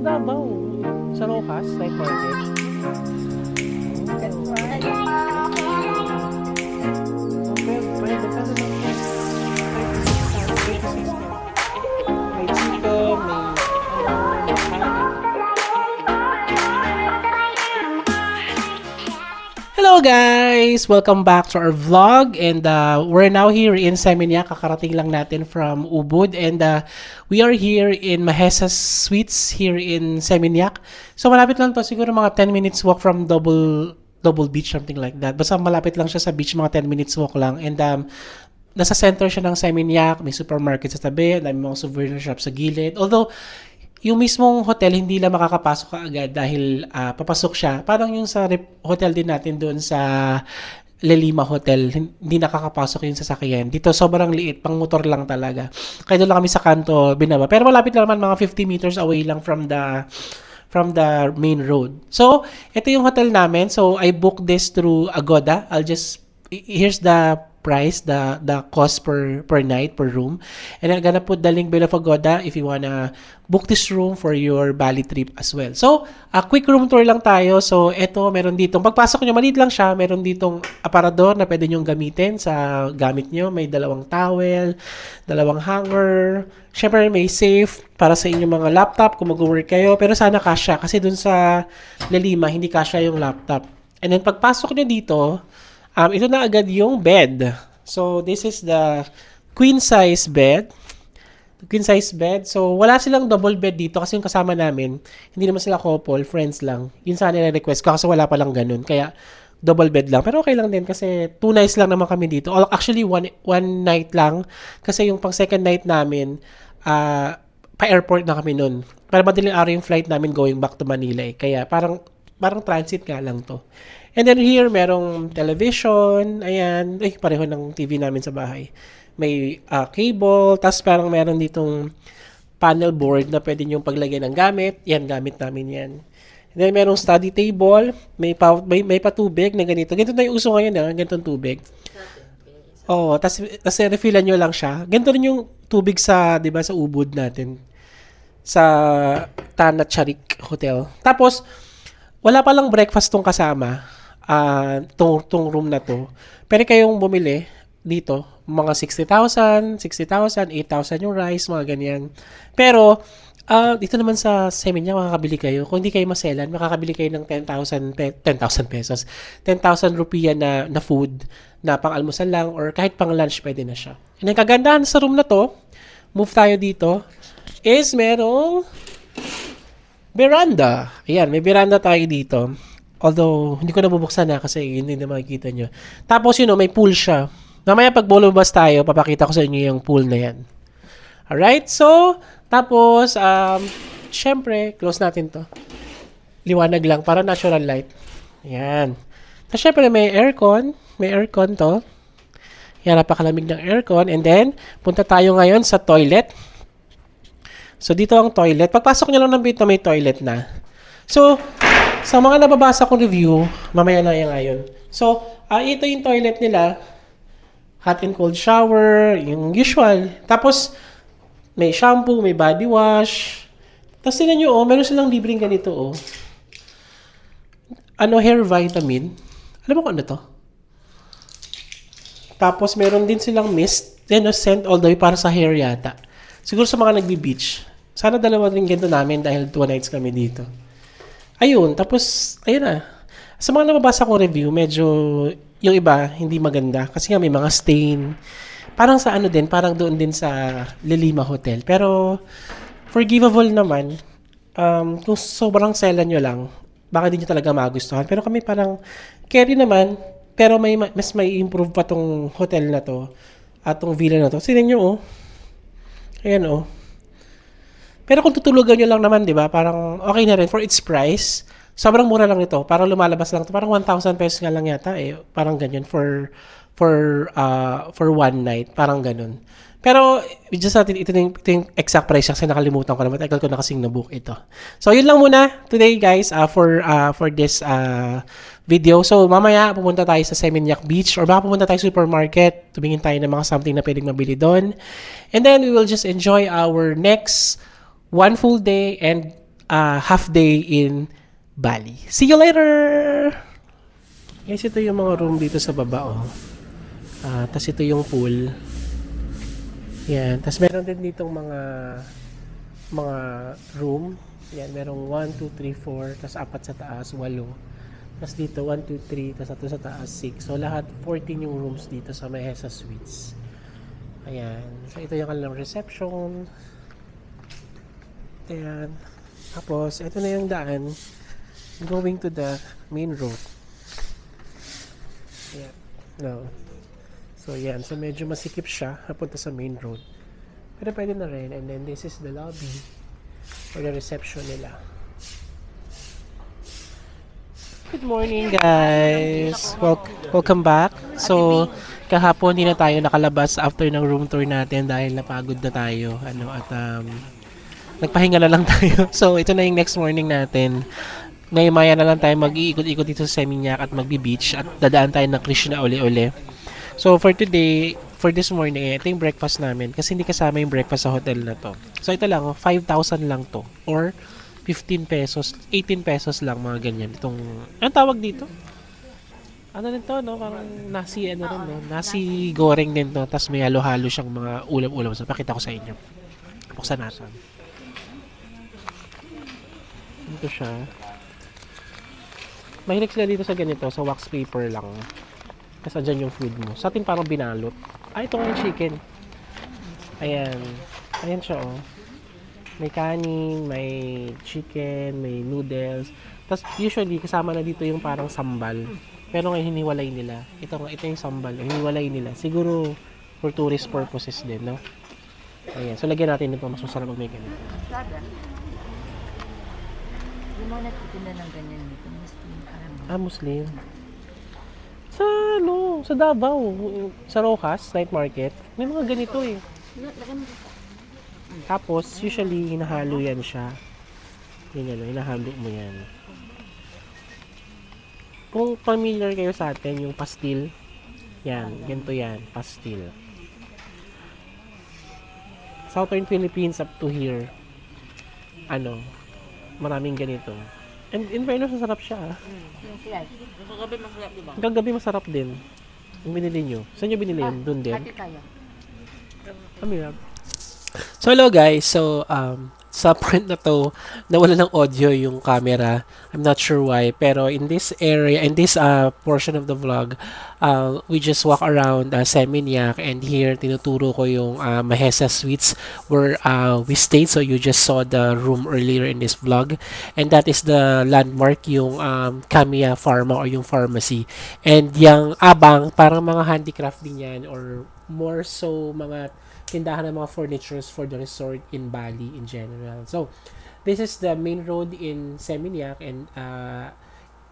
Davao. Sa Rojas, night market. Okay, pwede ka na lang. May chicken, Hello guys! Welcome back to our vlog, and we're now here in Seminyak. Kakarating lang natin from Ubud, and we are here in Mahesas Suites here in Seminyak. So malapit lang to, siguro mga 10 minutes walk from Double Beach, something like that. Basta malapit lang siya sa beach, mga 10 minutes walk lang. And nasa center siya ng Seminyak, may supermarket sa tabi, may mga souvenir shop sa gilid. Although yung mismong hotel, hindi lang makakapasok ka agad dahil papasok siya. Parang yung sa hotel din natin doon sa Lelima Hotel, hindi nakakapasok yung sasakyan. Dito sobrang liit, pang motor lang talaga. Kaya doon lang kami sa kanto binaba. Pero malapit lang naman, mga 50 meters away lang from the main road. So, ito yung hotel namin. So, I booked this through Agoda. Here's the price, the cost per night, per room. And I'm gonna put the link below of Agoda if you wanna book this room for your Bali trip as well. So, a quick room tour lang tayo. So, eto, meron ditong, pagpasok nyo, maliit lang siya, meron ditong aparador na pwede nyong gamitin sa gamit nyo. May dalawang towel, dalawang hanger. Syempre, may safe para sa inyong mga laptop kung mag-work kayo. Pero sana kasya, kasi dun sa Lelima, hindi kasya yung laptop. And then, pagpasok nyo dito, ito na agad yung bed. So, this is the queen size bed. Queen size bed. So, wala silang double bed dito kasi yung kasama namin, hindi naman sila couple, friends lang. Yun sana nila-request ko kasi wala palang ganun. Kaya, double bed lang. Pero okay lang din kasi 2 nights lang naman kami dito. Actually, one night lang. Kasi yung pang second night namin, pa-airport na kami nun. Para madaling araw yung flight namin going back to Manila eh. Kaya parang transit nga lang to. And then here, merong television. Ayan. Pareho ng TV namin sa bahay. May cable. Tapos parang meron ditong panel board na pwede nyo paglagay ng gamit. Yan, gamit namin yan. And then merong study table. May patubig na ganito. Ganito na yung uso ngayon, ganitong tubig. Oo. Tapos refillan nyo lang siya. Ganito rin yung tubig sa, di ba, sa Ubud natin. Sa Tanat Charik Hotel. Tapos, wala palang breakfast tong kasama. Tong room na to. Pwede kayong bumili dito, mga 60,000, 8,000 yung rice, mga ganyan. Pero, dito naman sa Seminyak, makakabili kayo. Kung hindi kayo maselan, makakabili kayo ng 10,000 pesos. 10,000 rupiah na food na pang almusal lang or kahit pang lunch, pwede na siya. And ang kagandahan sa room na to, move tayo dito, is merong veranda. Ayan, may veranda tayo dito. Although, hindi ko nabubuksan na kasi hindi na makikita nyo. Tapos, may pool siya. Mamaya pag lumabas tayo, papakita ko sa inyo yung pool na yan. Alright? So, tapos, syempre, close natin to. Liwanag lang, para natural light. Ayan. So, syempre, may aircon. May aircon to. Yan, napakalamig ng aircon. And then, punta tayo ngayon sa toilet. So, dito ang toilet. Pagpasok nyo lang ng dito, may toilet na. So, sa mga nababasa kong review, mamaya na yan ngayon. So, ito yung toilet nila. Hot and cold shower, yung usual. Tapos, may shampoo, may body wash. Tapos, tignan nyo, meron silang libreng ganito, hair vitamin. Alam mo kung ano to? Tapos, meron din silang mist. Then, scent all the way para sa hair yata. Siguro sa mga nagbi-beach. Sana dalawa rin ganito namin dahil 2 nights kami dito. Ayun, tapos, ayun na. Sa mga nababasa kong review, medyo yung iba, hindi maganda. Kasi nga may mga stain. Parang sa parang doon din sa Lelima Hotel. Pero, forgivable naman. Kung sobrang selan nyo lang, baka di nyo talaga magustuhan. Pero kami parang, carry naman. Pero mas may improve pa tong hotel na to. At tong villa na to. Sinan nyo, Ayan, Pero kung tutulugan nyo lang naman, di ba, parang okay na rin for its price. Sobrang mura lang ito. Parang lumalabas lang ito. Parang 1,000 pesos nga lang yata. Parang ganyan for one night. Parang ganun. Pero, just natin, ito yung exact price kasi nakalimutan ko na. Matagal ko na kasing nabook ito. So, yun lang muna today, guys, for this video. So, mamaya, pupunta tayo sa Seminyak Beach or baka pupunta tayo sa supermarket. Tumingin tayo ng mga something na pwedeng mabili doon. And then, we will just enjoy our next one full day and half day in Bali. See you later! Guys, ito yung mga room dito sa baba, oh. Tas ito yung pool. Yan. Tas meron din ditong mga room. Yan, merong 1, 2, 3, 4, tas 4 sa taas, 8. Tas dito 1, 2, 3, tas ito sa taas 6. So lahat 14 yung rooms dito sa Mahesa Suites. Ayan. So ito yung kanilang reception. Ayan. Tapos ito na yung daan going to the main road. Ayan. No. So yan. So medyo masikip siya napunta sa main road. Pero pwede na rin. And then this is the lobby or the reception nila. Good morning, guys. Welcome back. So, kahapon hindi na tayo nakalabas after ng room tour natin dahil napagod na tayo. Nagpahinga na lang tayo. So, ito na yung next morning natin. Ngayon maya na lang tayo mag-iikot-ikot dito sa Seminyak at magbi-beach at dadaan tayo ng Krishna uli-uli. So, for today, for this morning, ito yung breakfast namin kasi hindi kasama yung breakfast sa hotel na to. So, ito lang, 5,000 lang to or 15 pesos, 18 pesos lang, mga ganyan. Anong tawag dito? Ano rin to, no? Parang nasi, rin, no? Nasi goreng din to. Tapos may halo-halo siyang mga ulam-ulam. So, pakita ko sa inyo. Buksan natin. Ito siya. Mahilig sila dito sa ganito, sa wax paper lang. Tapos andyan yung food mo. Sa atin parang binalot. Ito nga yung chicken. Ayan. Ayan siya, oh. May kanin, may chicken, may noodles. Tapos usually kasama na dito yung parang sambal. Pero ngayon hiniwalay nila. Ito yung sambal. Hiniwalay nila. Siguro for tourist purposes din, no? Ayan. So lagyan natin ito. Mas masarap pag may ganito. Yung mga nagtitinda ng ganyan dito, Muslim parang. Muslim. Sa Davao, sa Rojas Night Market, may mga ganito eh. Tapos, usually, hinahalo yan siya. Hinahalo mo yan. Kung familiar kayo sa atin, yung pastil, yan, ganito yan, pastil. Southern Philippines up to here, maraming ganito. And in fairness, masarap siya. Yung slice. Kagabi masarap, diba? Kagabi masarap din. Yung binili nyo. Saan nyo binili yun? Doon din? Hati tayo. Kami lang. So hello guys, so sa point na to, nawala ng audio yung camera. I'm not sure why, pero in this area, in this portion of the vlog, we just walk around Seminyak, and here tinuturo ko yung Mahesa Suites where we stayed. So you just saw the room earlier in this vlog, and that is the landmark, yung Kamiya Pharma or yung pharmacy. And yung abang, parang mga handicraft din yan, or more so mga tindahan ng mga furnitures for the resort in Bali in general. So, this is the main road in Seminyak, and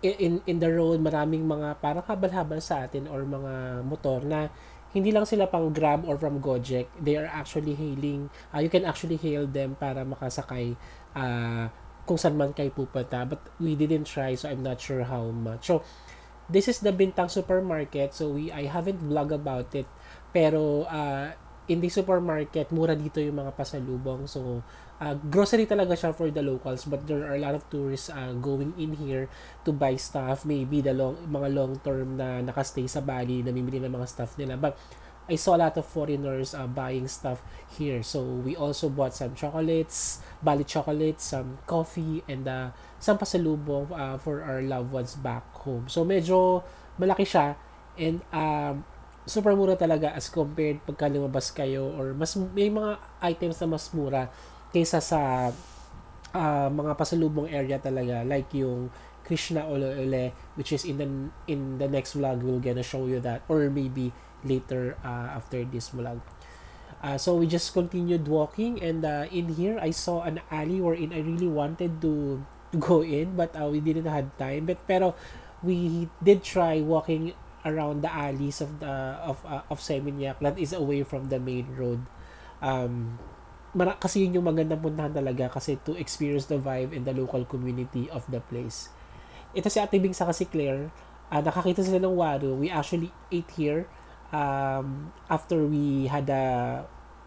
in the road maraming mga parang habal-habal sa atin or mga motor na hindi lang sila pang Grab or from Gojek. They are actually hailing, you can actually hail them para makasakay kung saan man kayo pupunta. But we didn't try, so I'm not sure how much. So, this is the Bintang Supermarket. So, I haven't vlog about it. Pero, in the supermarket, mura dito yung mga pasalubong. So, grocery talaga siya for the locals, but there are a lot of tourists going in here to buy stuff. Maybe mga long-term na nakastay sa Bali, namimili ng mga stuff nila. But I saw a lot of foreigners buying stuff here. So, we also bought some chocolates, Bali chocolates, some coffee, and some pasalubong for our loved ones back home. So, medyo malaki siya, and super mura talaga as compared pagka lumabas kayo, or may mga items na mas mura kaysa sa mga pasalubong area talaga, like yung Krishna uli-uli, which is in the next vlog. We're gonna show you that, or maybe later after this vlog. So we just continued walking, and in here I saw an alley wherein I really wanted to go in, but we didn't have time. Pero we did try walking around the alleys of Seminyak that is away from the main road. Kasi yun yung magandang puntahan talaga, kasi to experience the vibe and the local community of the place. Ito si Ate Bing sa si Claire, nakakita sila ng waro. We actually ate here after we had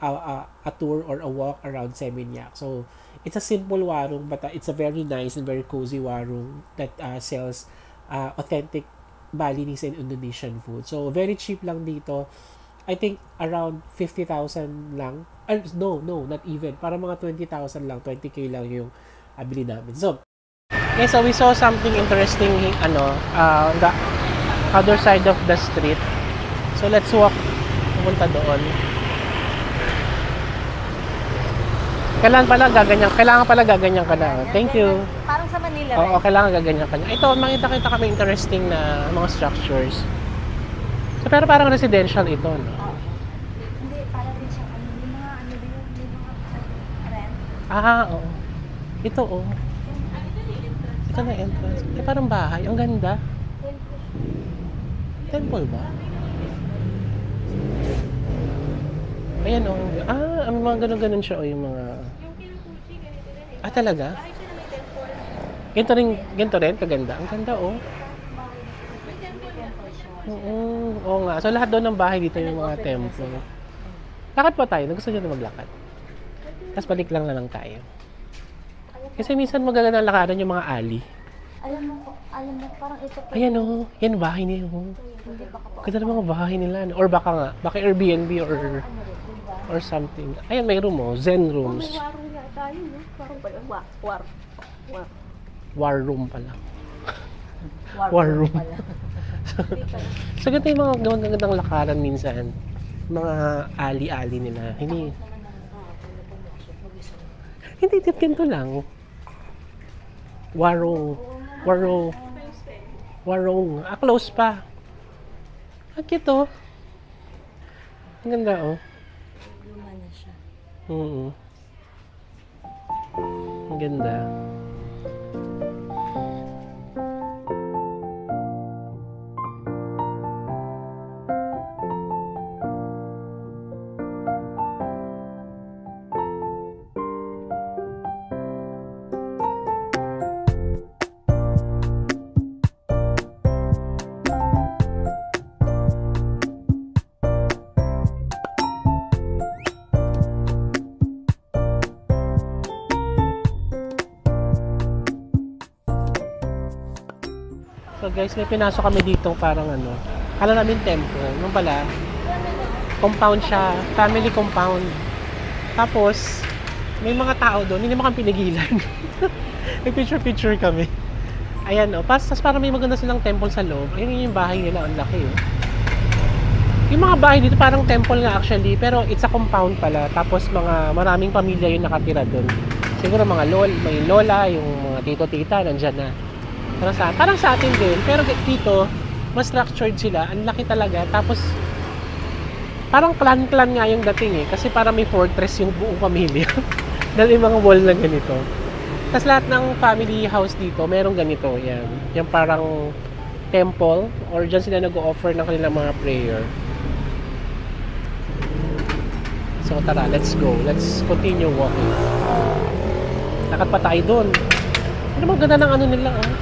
a tour or a walk around Seminyak. So it's a simple warung, but it's a very nice and very cozy warung that sells authentic Balinese and Indonesian food. So very cheap lang dito. I think around 50,000 lang. No, not even. Para mga 20,000 lang, 20k lang yung bili namin. So, okay, so we saw something interesting on the other side of the street. So let's walk pumunta doon. Kailangan pala gaganyan ka na. Thank you. Parang sa Manila, Oo, kailangan gaganyan ka na. Ito, makita-kita kami interesting na mga structures. So, pero parang residential ito, no? Hindi, para din siya, yung mga, yung mga rent. Oo. Ito, oh. Ito na entrance. Parang bahay. Ang ganda. Temple ba? Ayan, oh. Ang mga ganun-ganun siya, oh, yung mga... talaga? Ganito rin, kaganda. Ang ganda, oh. Oo nga. So, lahat doon ng bahay dito yung mga temple. Lakad pa tayo. Gusto nyo na maglakad. Tapos balik lang na lang tayo. Kasi minsan magaganda ang lakaran yung mga alley. Alam mo, parang ito pa. Ayan, oh. Yan, bahay nila, oh. Hindi baka po. Ganda ng mga bahay nila. Or baka Airbnb or something. Ayan, may room, oh. Zen rooms. May warung yata yun, no? Parang pala, War room pala. war room pala. So, ganito yung mga magagandang lakaran minsan. Mga alley-alley nila. Hindi, ganito lang. Warong. Close pa. Ang cute, oh. Ang ganda, oh. Luma na siya. Ang ganda. So guys, may pinasok kami dito parang kala namin temple. Nung pala, compound siya, family compound. Tapos, may mga tao doon, hindi mo kami pinigilan. May picture kami. Ayan, oh. Tapos parang may maganda silang temple sa loob. Ayun yung bahay nila, ang laki, oh. Yung mga bahay dito parang temple nga actually, pero it's a compound pala. Tapos maraming pamilya yung nakatira doon. Siguro may lola, yung mga tito-tita, nandyan na. Parang sa atin din, pero dito mas structured sila, ang laki talaga. Tapos parang clan nga yung dating kasi parang may fortress yung buong pamilya. Dahil yung mga wall na ganito. Tapos lahat ng family house dito merong ganito, yan parang temple, or dyan sila nag-o-offer ng kanilang mga prayer. So tara, let's go, let's continue walking. Lakad pa tayo doon. Ano bang ganda ng nila, oh.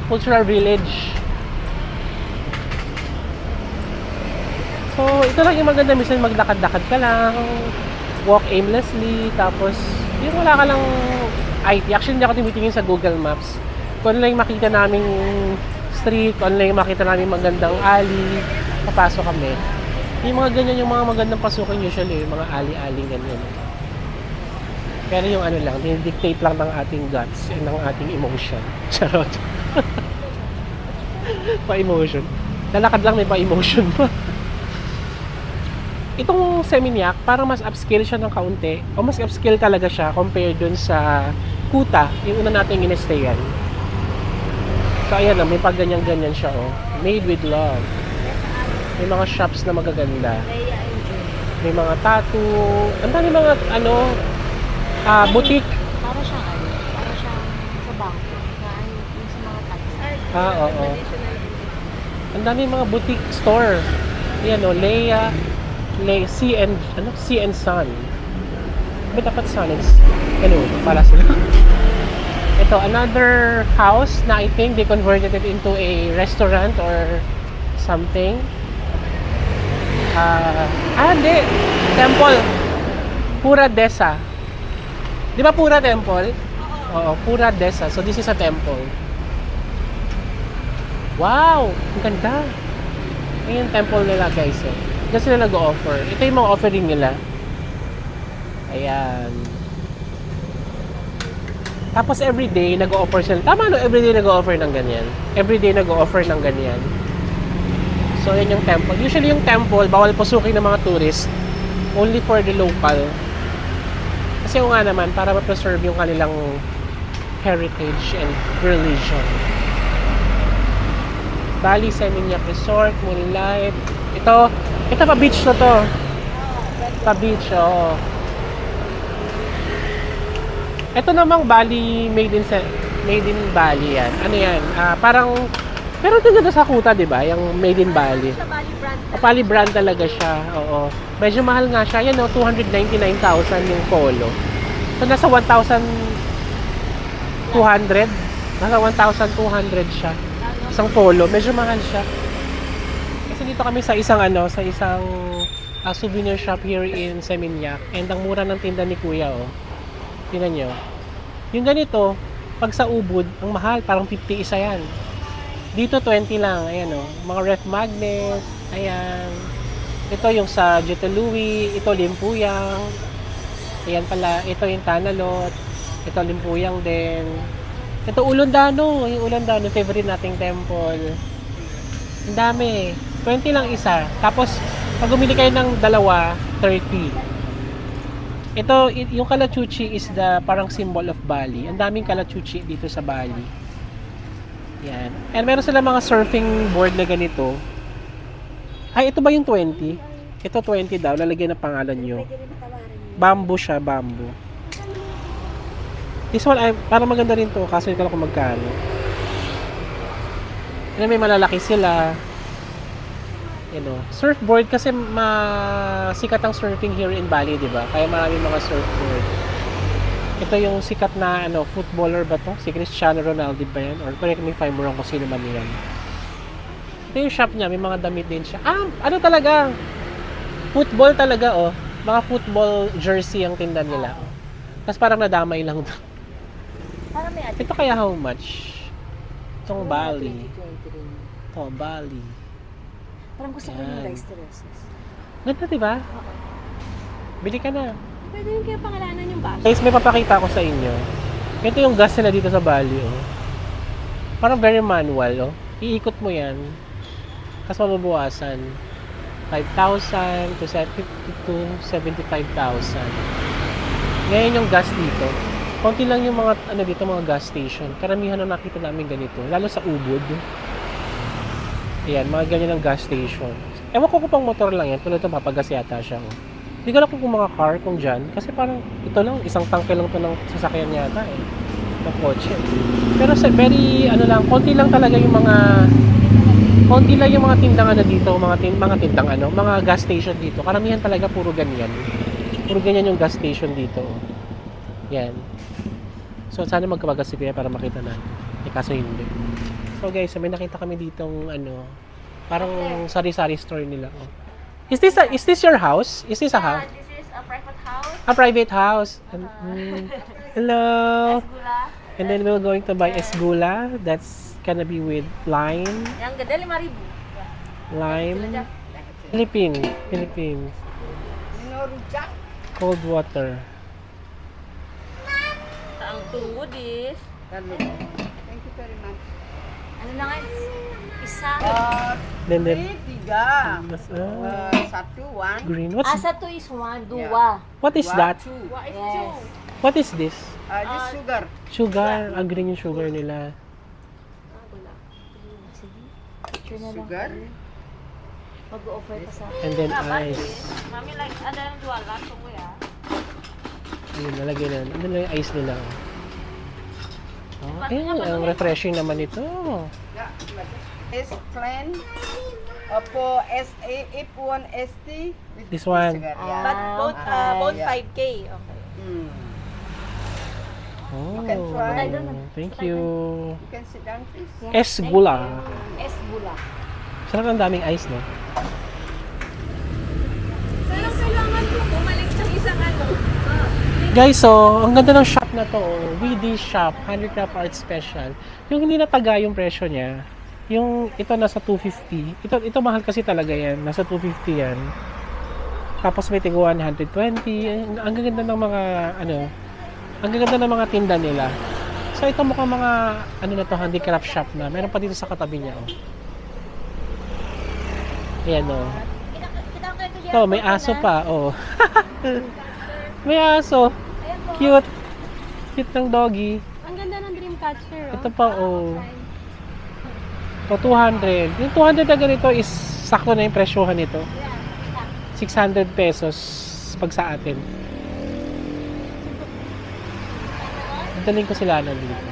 Cultural village. So, ito lang yung maganda. Minsan maglakad-lakad ka lang, walk aimlessly, tapos yung wala ka lang IT. Actually, hindi ako tinitingin sa Google Maps. Kung ano lang yung makita naming street, kung ano lang yung makita naming magandang alley, papasok kami. Yung mga ganyan, yung mga magandang pasukin usually, yung mga alley-alley ganyan. Pero yung lang, dictate lang ng ating guts and ng ating emotion. Charot. Pa-emotion. Lalakad lang, may pa-emotion pa. Itong Seminyak, parang mas upscale siya ng kaunti. O mas upscale talaga siya compared dun sa Kuta, yung una nating in-stayan. So ayan na, may pag ganyan-ganyan siya, oh. Made with love. May mga shops na magaganda. May mga tattoo. Ang dami mga boutique. Para siyang sa bangko. Yung sa mga taxi. Oo. Ang dami mga boutique store. Yan, Leia, Sea and Sun. But dapat Sun, it's pala sila. Ito, another house na I think they converted it into a restaurant or something. Hindi. Temple. Pura Desa. Di ba Pura Temple? Oo, Pura Desa. So, this is a temple. Wow! Ang ganda. Ayan yung temple nila, guys. Diyan sila nag-offer. Ito yung mga offering nila. Ayan. Tapos everyday nag-o-offer sila. Tama no, everyday nag-o-offer ng ganyan. Everyday nag-o-offer ng ganyan. So yan yung temple. Usually yung temple, bawal pasukin ng mga tourist. Only for the local. Kasi yung nga naman, para ma-preserve yung kanilang heritage and religion. Bali Seminyak Resort, Moonlight. Ito pa beach na to. Pa beach, oh. Ito namang Bali, made in Bali yan. Ano yan? Parang, pero ito ganda sa Kuta, di ba? Yung made in Bali. Sa Bali brand. Bali brand talaga siya. Oo. Medyo mahal nga siya. Yan, no? 299,000 yung polo. So, nasa 1,200. Nasa 1,200 siya. Isang polo. Medyo mahal siya. Kasi dito kami sa isang souvenir shop here in Seminyak. And ang mura ng tinda ni Kuya, oh. Tingnan nyo. Yung ganito, pag sa Ubud, ang mahal, parang 50 isa yan. Dito, 20 lang. Ayan o. Mga ref magnet. Ayan. Ito yung sa Jito Louis. Ito, Limpuyang. Ayan pala. Ito yung Tanalot. Ito, Limpuyang din. Ito, Ulondano. Yung Ulondano, favorite nating temple. Ang dami. 20 lang isa. Tapos, pag bumili kayo ng dalawa, 30. Ito, yung Kalachuchi is the parang symbol of Bali. Ang daming Kalachuchi dito sa Bali. Yan. And meron sila mga surfing board na ganito. Ay, ito ba yung 20? Ito 20 daw. Lalagyan ng pangalan nyo. Bamboo siya, bamboo. This one, parang maganda rin to. Kaso hindi ko lang kung magkano. Yan, may malalaki sila. Surfboard kasi sikat ang surfing here in Bali, di ba? Kaya maraming mga surfboard. Ito yung sikat na footballer ba to? Si Cristiano Ronaldo ba yan? Or correct me if I'm wrong kung sino man yan. Ito yung shop niya, may mga damit din siya. Ano talaga? Football talaga, oh. Mga football jersey ang tinda nila. Tapos parang nadamay lang to. Ito kaya how much? Itong Bali. Ito, Bali. Parang gusto ko yung rice terraces. Ganda, diba? Bili ka na. Pwede yung kaya pangalanan yung baso. Guys, may papakita ko sa inyo. Ito yung gas nila dito sa Bali, oh. Parang very manual, oh. Iikot mo yan. Tapos mababawasan. 5,000 to 75,000. Ngayon yung gas dito. Konti lang yung mga, dito, mga gas station. Karamihan na nakita namin ganito. Lalo sa Ubud. Ayan, mga ganyan ng gas station. Ewan ko kung pang motor lang yan. Tulad ito, papagas yata siya. Oh. Hindi ko alam kung mga car, kung dyan. Kasi parang, ito lang, isang tangke lang ito ng sasakyan yata eh. Ng kotse. Pero very, konti lang talaga yung mga, tindang dito, mga gas station dito. Karamihan talaga puro ganyan. Puro ganyan yung gas station dito. Oh. Yan. So, sana magkabagas si Kuya para makita natin. Kaso hindi. So guys, may nakita kami ditong parang sari-sari store nila. Oh. Is this your house? Is this a house? This is a private house. A private house. Hello. Esgula. And then we're going to buy esgula. That's gonna be with lime. Yang gede 5,000. Lime. Philippines. Cold water. Ang tunggu dis. Thank you very much. Ano na nga? Isa. Then Tiga. Satu, one. green. Satu is 1, 2. What is that? Yes. What is this? This sugar. Sugar. Green yung sugar nila. Sige. Picture na lang. Sugar. Mag-offer pa sa And then ice. Mami, like, ada yang jualan tunggu ya. Ayun, nalagyan na. Ano lang yung ice nila? Oh, ayun, ang refreshing naman ito. S plain. Opo SA F1 ST. This one. Sugar. But both both Yeah. 5K. Okay. Oh, can try. thank you. You can sit down, please. Esgula. Esgula. Sarap ang daming ice, no? Guys, so, ang ganda ng shop na to, oh. WD Shop, Handicraft Art Special. Yung hindi nataga yung presyo niya, yung ito nasa 250. Ito mahal kasi talaga yan. Nasa 250 yan. Tapos may tigo 120. Ang gaganda ng mga, ang gaganda ng mga tinda nila. So, ito mukhang mga, na to, handicraft shop na. Meron pa dito sa katabi niya, oh. Ayan, oh. Ito, may aso pa, oh. May aso. Cute. Cute ng doggy. Ang ganda ng Dreamcatcher, oh. Ito pa, oh. So, 200. Yung 200 na ganito is sakto na yung presyohan nito. 600 pesos pag sa atin. Daling ko sila na dito.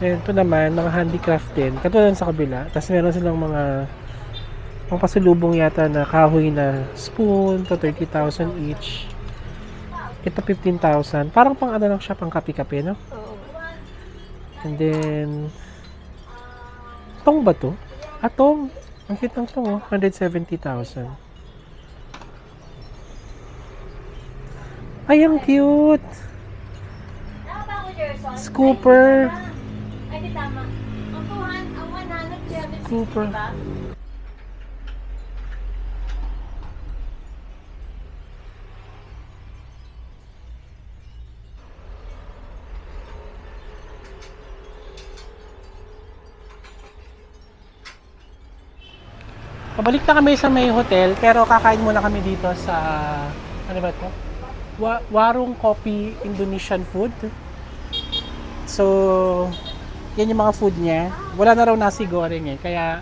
Ito naman, mga handicraft din. Katulad sa kabila. Tapos meron silang mga pampasulubong yata na kahoy na spoon. Ito 30,000 each. Ito 15,000. Parang pang ano lang siya, pang kape-kape, no? Oo. And then, tong ba to? Tong. Ang cute ng tong, oh. 170,000. Ay, ang cute! Scooper. Ay, di tama. Ang 170, Scooper. diba? Pabalik na kami sa may hotel, pero kakain muna kami dito sa, ano ba ito? Warung Kopi Indonesian food. So, yan yung mga food niya. Wala na raw nasi goreng eh, kaya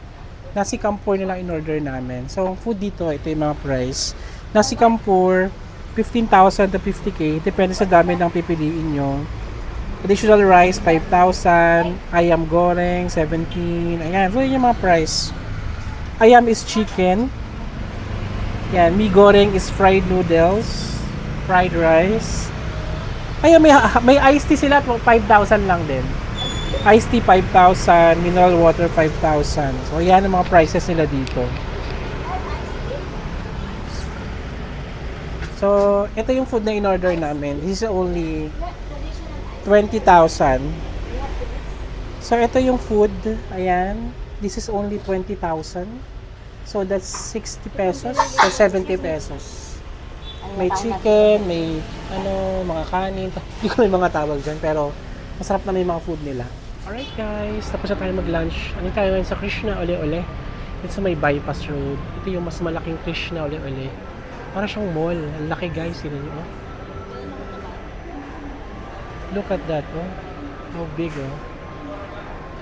nasi campur nila in order namin. So, food dito, ito yung mga price. Nasi campur, 15,000 to 50k, depende sa dami ng pipiliin nyo. Additional rice, 5,000. Ayam goreng, 17. Ayan, so yun yung mga price. Ayam is chicken. Yan, mi goreng is fried noodles, fried rice. Ayun, may iced tea sila, 5,000 lang din. Iced tea 5,000, mineral water 5,000. So yan ang mga prices nila dito. So, ito yung food na in-order namin. This is only 20,000. So, ito yung food. Ayan. This is only 20,000. So, that's 60 pesos. So, 70 pesos. May chicken, may mga kanin. Hindi ko may mga tawag dyan, pero masarap na may mga food nila. Alright guys, tapos na tayo mag-lunch. Ano tayo ngayon sa Krishna Ole-Ole? Ito sa may bypass road. Ito yung mas malaking Krishna Ole-Ole. Para siyang mall. Ang laki guys, sino nyo? Oh. Look at that, oh. How big, oh.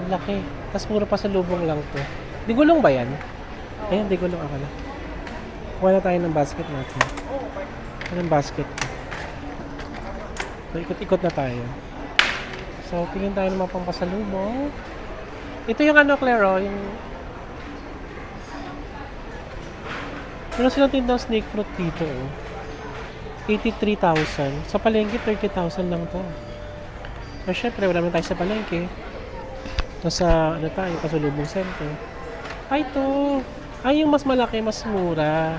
Ang laki. Tapos puro pa sa lubong lang to. Digulong ba yan? Ayan, digulong ako na. Kuha na tayo ng basket natin. Anong basket? So, ikot-ikot na tayo. So, tingin tayo ng mga pampasalubong. Ito yung Claire, oh. Yung... Meron silang tindang snake fruit dito, oh. 83,000. Sa palengke, 30,000 lang to. So, syempre, wala naman tayo sa palengke. Nasa, tayo, pasalubong center. Ay, ito. Ay, yung mas malaki, mas mura.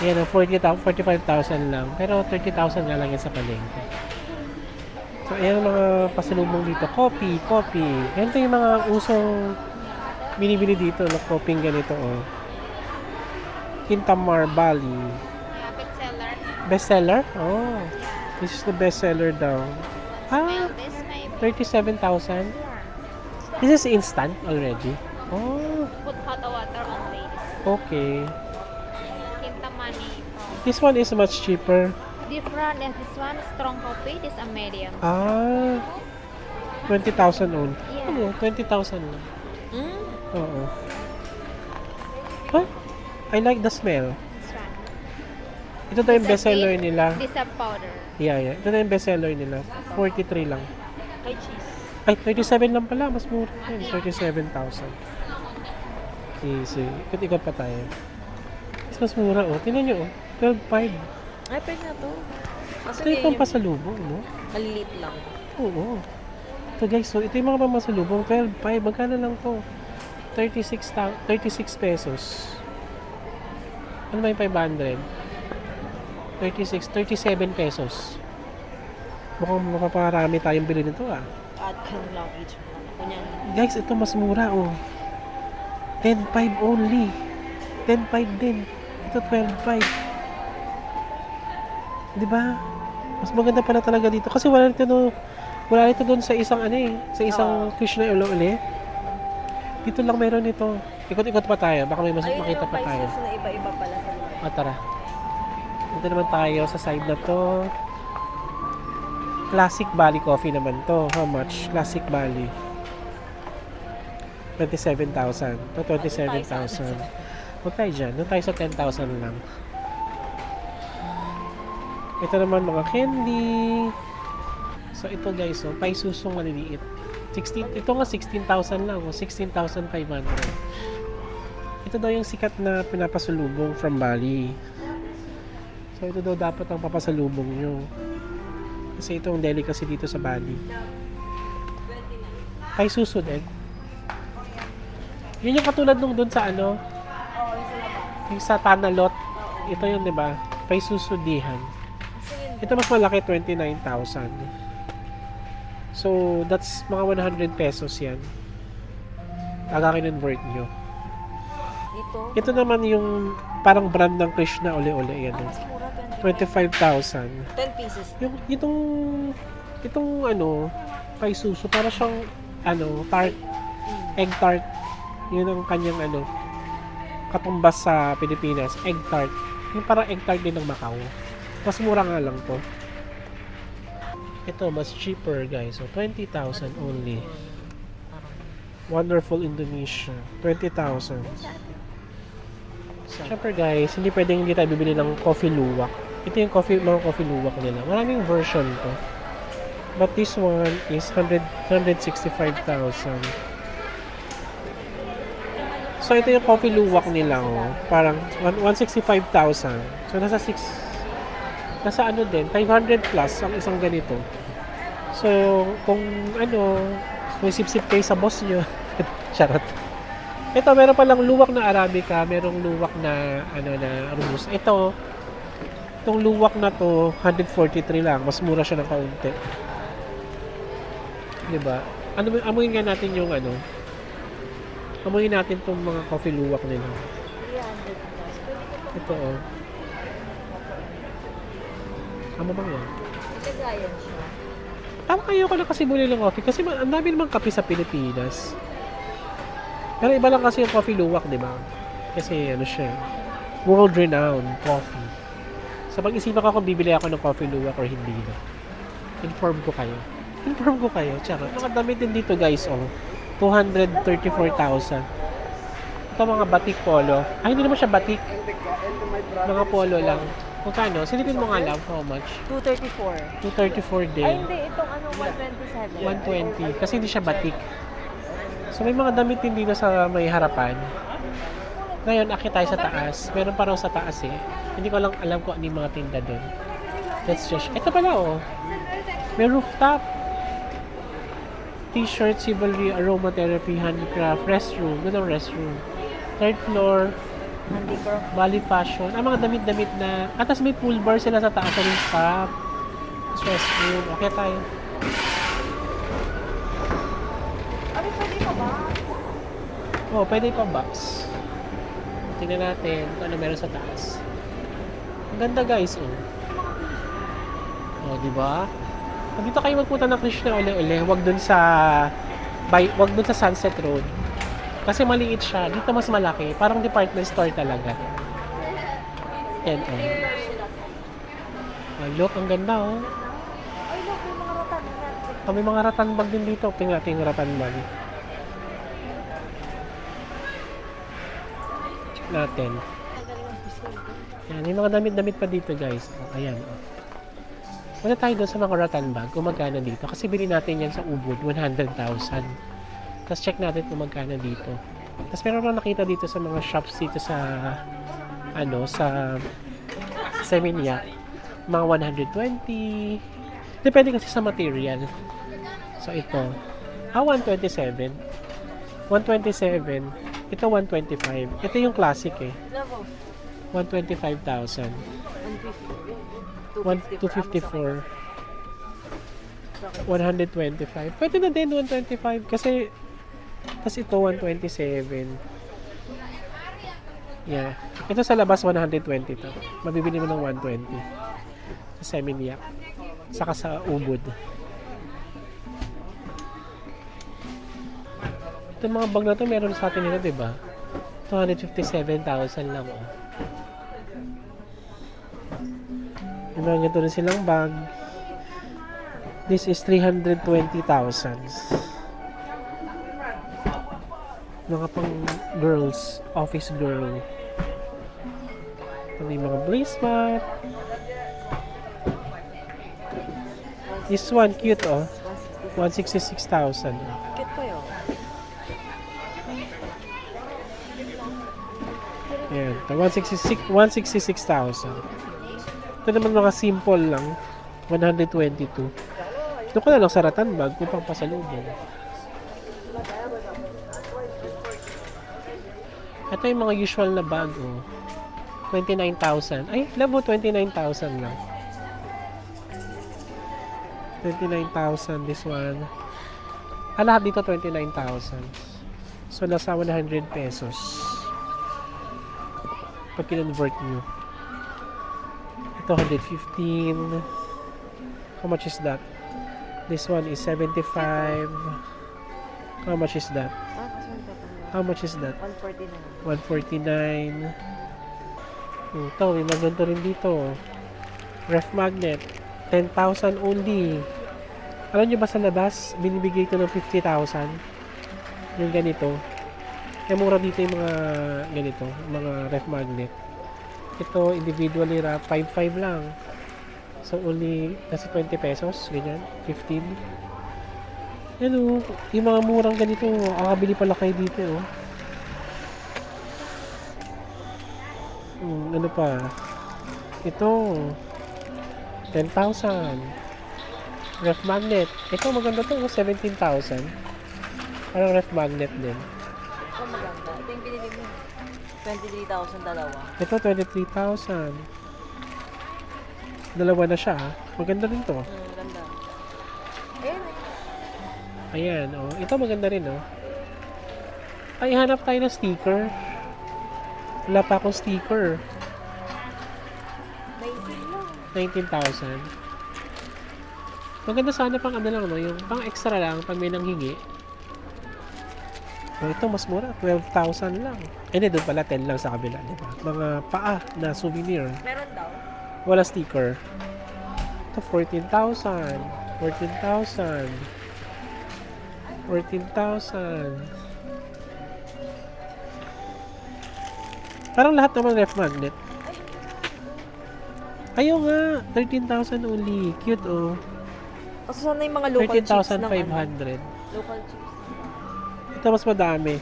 Yan, 45,000 lang. Pero 30,000 nga lang yan sa palengke. So, ayan mga pasalubong dito. Coffee. Yan ito yung mga usong binibili dito na koping ganito, oh. Kintamar Bali. Bestseller. Bestseller? Oh. This is the bestseller daw. Ah, 37,000. This is instant already. Oh. Put hot water only. Okay. Kintamani. This one is much cheaper. Different. Yes, this one strong coffee. This a medium. Ah. 20,000 only. Yeah. Ano? 20,000 lang. Oo. Huh? I like the smell. This one. Ito na yung bestseller nila. This a powder. Yeah. Ito na yung bestseller nila. 43 lang. Kay cheese. Ay, 37 lang pala. Mas mura yun. 37,000. Easy. Ikot-ikot pa tayo. Mas mura, oh. Tingnan nyo, oh. 12.5. Ay, pwede na to. Ito yung pampasalubong, no? Malilit lang. Oo. Ito guys, so ito yung mga pampasalubong. 12.5. Magkano lang to? 36 pesos. Ano ba yung 500? 36, 37 pesos. Mukhang mapaparami tayong bili nito ah. At kan lang each mo. Kunyan. Guys, ito mas mura oh. 10.5 only. 10.5 din. Ito 12.5. 'Di ba? Mas maganda pala talaga dito kasi wala nito doon sa isang ano eh, sa isang Krishna uli. Dito lang meron nito. Ikot-ikot pa tayo, baka may makita pa tayo. Ayun na iba-iba pala sa mga. O tara. Dito naman tayo sa side na to. Classic Bali coffee naman to. How much? Classic Bali. 27,000. To 27,000. Huwag tayo dyan. Doon tayo sa 10,000 lang. Ito naman mga candy. So ito guys, oh, paisusong maliliit. 16, ito nga 16,000 lang. Oh, 16,500. Ito daw yung sikat na pinapasalubong from Bali. So ito daw dapat ang papasalubong nyo. Kasi ito ang delicacy dito sa Bali. Paisuso din. Yun yung katulad nung dun sa ano, Oo, yung sa labas. yung sa Tanalot. Ito yun, di ba? Paisusudihan. Ito mas malaki, 29,000. So, that's mga 100 pesos yan. Kaka-convert nyo. Dito. Ito naman yung parang brand ng Krishna uli-uli. Yan. Ang mas mura, 25,000. 10 pieces. Yung itong ano, paisuso, para siyang ano, tart, egg tart. Yun ang kanyang ano, katumbas sa Pilipinas, egg tart. Yung parang egg tart din ng Macau. Mas mura nga lang to. Ito, mas cheaper guys. So, 20,000 only. Wonderful Indonesia. 20,000. Siyempre guys, hindi pwedeng hindi tayo bibili ng coffee luwak. Ito yung mga coffee luwak nila. Maraming version to. But this one is 165,000. So ito yung coffee luwak nila, oh. Parang 165,000. So nasa ano din, 500 plus ang isang ganito. So kung ano, may sip-sip kayo sa boss nyo. Charot. Ito, meron palang luwak na Arabica, merong luwak na ano na Rubus. Itong luwak na to, 143 lang. Mas mura siya ng kaunti. 'Di ba? Amuin nga natin yung ano. Amuin natin tong mga coffee luwak nila. 300 plus. Pwede Ito ko oh. Ano bang yan? kagayan siya. Tama kayo ko na kasi buli ng coffee kasi ang dami namang kape sa Pilipinas. Pero iba lang kasi yung coffee luwak, di ba? Kasi ano siya, world-renowned coffee. So pag-isipan ko kung bibili ako ng coffee luwak or hindi na. Inform ko kayo. Tsaka. Mga damit din dito guys, oh. 234,000. Ito mga batik polo. Ay, hindi naman siya batik. Mga polo lang. Magkano? Silipin mo nga lang, how much? 234. 234 din. Ay, hindi. Itong ano, 127. 120. Kasi hindi siya batik. So, may mga damit din dito sa may harapan. Ngayon, akit tayo sa taas. Meron pa raw sa taas eh. Hindi ko lang alam kung ano yung mga tinda doon. Let's just... Ito pala oh. May rooftop. T-shirt, chivalry, aromatherapy, handicraft, restroom. Doon ang restroom. Third floor, Handicraft. Bali Fashion. Ang mga damit-damit na... At tas may pool bar sila sa taas sa rooftop. Restroom. Okay tayo. Abi, pwede pa ba? Oh, pwede pa box. Tingnan natin kung ano meron sa taas. Ang ganda guys, oh. Oh, di ba? Pag dito kayo magpunta ng Krishna uli-uli, wag dun sa Sunset Road. Kasi maliit siya. Dito mas malaki. Parang department store talaga. Yan, oh. Oh, look, ang ganda, oh. Ay, look, may mga ratan. Oh, may mga rattan bag din dito. Tingnan natin yung rattan bag. Check natin. Yan, may mga damit-damit pa dito, guys. Oh, ayan, oh. Punta tayo doon sa mga rattan bag kung magkano dito. Kasi bili natin yan sa Ubud, 100,000. Tapos check natin kung magkano dito. Tapos meron na nakita dito sa mga shops dito sa ano, sa Seminia. Mga 120. Depende kasi sa material. So ito. 127. 127. Ito 125. Ito yung classic eh. Love, 125,000. 150. 254. 125. Pwede na din 125 kasi tas ito 127. Yeah. Ito sa labas 120 to. Mabibili mo ng 120. Sa Seminyak. Saka sa Ubud. Itong mga bag na to meron sa atin nila, 'di ba? 257,000 lang oh. Yung mga ganito rin silang bag. This is 320,000. Mga pang girls, office girl. Ito yung mga bracelet. This one cute oh. 166,000. Cute pa yun. Ayan, 166,000. Ito naman mga simple lang. 122. Ito ko na lang saratan bag kung pang pasalubong. Ito yung mga usual na bag, oh. 29,000. Ay, labo, 29,000 lang. 29,000 this one. Lahat dito 29,000. So, nasa 100 pesos. Pag kinonvert nyo. Ito, 115. How much is that? This one is 75. How much is that? How much is that? 149. 149. Ito, may maganda rin dito. Ref magnet. 10,000 only. Alam nyo ba sa labas, binibigay ko ng 50,000. Yung ganito. Kaya mura dito yung mga ganito, mga ref magnet. Ito, individually wrap, 5,500 lang. So, only nasa 20 pesos, ganyan, 15. Yan o, yung mga murang ganito, akabili pala kayo dito o. Ano pa? Ito, 10,000. Ref magnet. Ito, maganda to, 17,000. Parang ref magnet din. Ito maganda. Ito yung binili mo. 23,000 dalawa. Ito, 23,000. Dalawa na siya, ha? Maganda rin to. Maganda. Ayan, oh. Ito maganda rin, oh. Ay, hanap tayo ng sticker. Wala pa akong sticker. 19,000. Maganda sana pang ano lang, no? Yung pang extra lang, pag may nanghingi. Oh, ito mas mura, 12,000 lang. Eh, doon pala 10 lang sa kabila, di ba? Mga paa na souvenir. Meron daw. Wala sticker. Ito, 14,000. 14,000. 14,000. Parang lahat naman ref magnet. Ayaw nga, 13,000 only. Cute, oh. Kasi sana yung mga local chips ng 13,500. Local chips. Ito mas madami.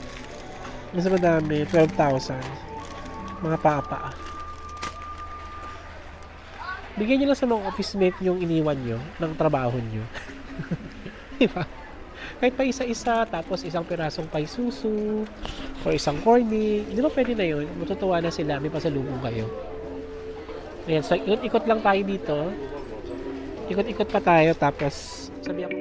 Mas madami, 12,000. Mga paa-paa. Bigyan nyo lang sa mga office mate yung iniwan nyo ng trabaho nyo. Diba? Kahit pa isa-isa, tapos isang pirasong pay susu, or isang corny, di ba pwede na yun? Matutuwa na sila, may pasalubong kayo. Ayan, so ikot-ikot lang tayo dito. Ikot-ikot pa tayo, tapos sabi ako,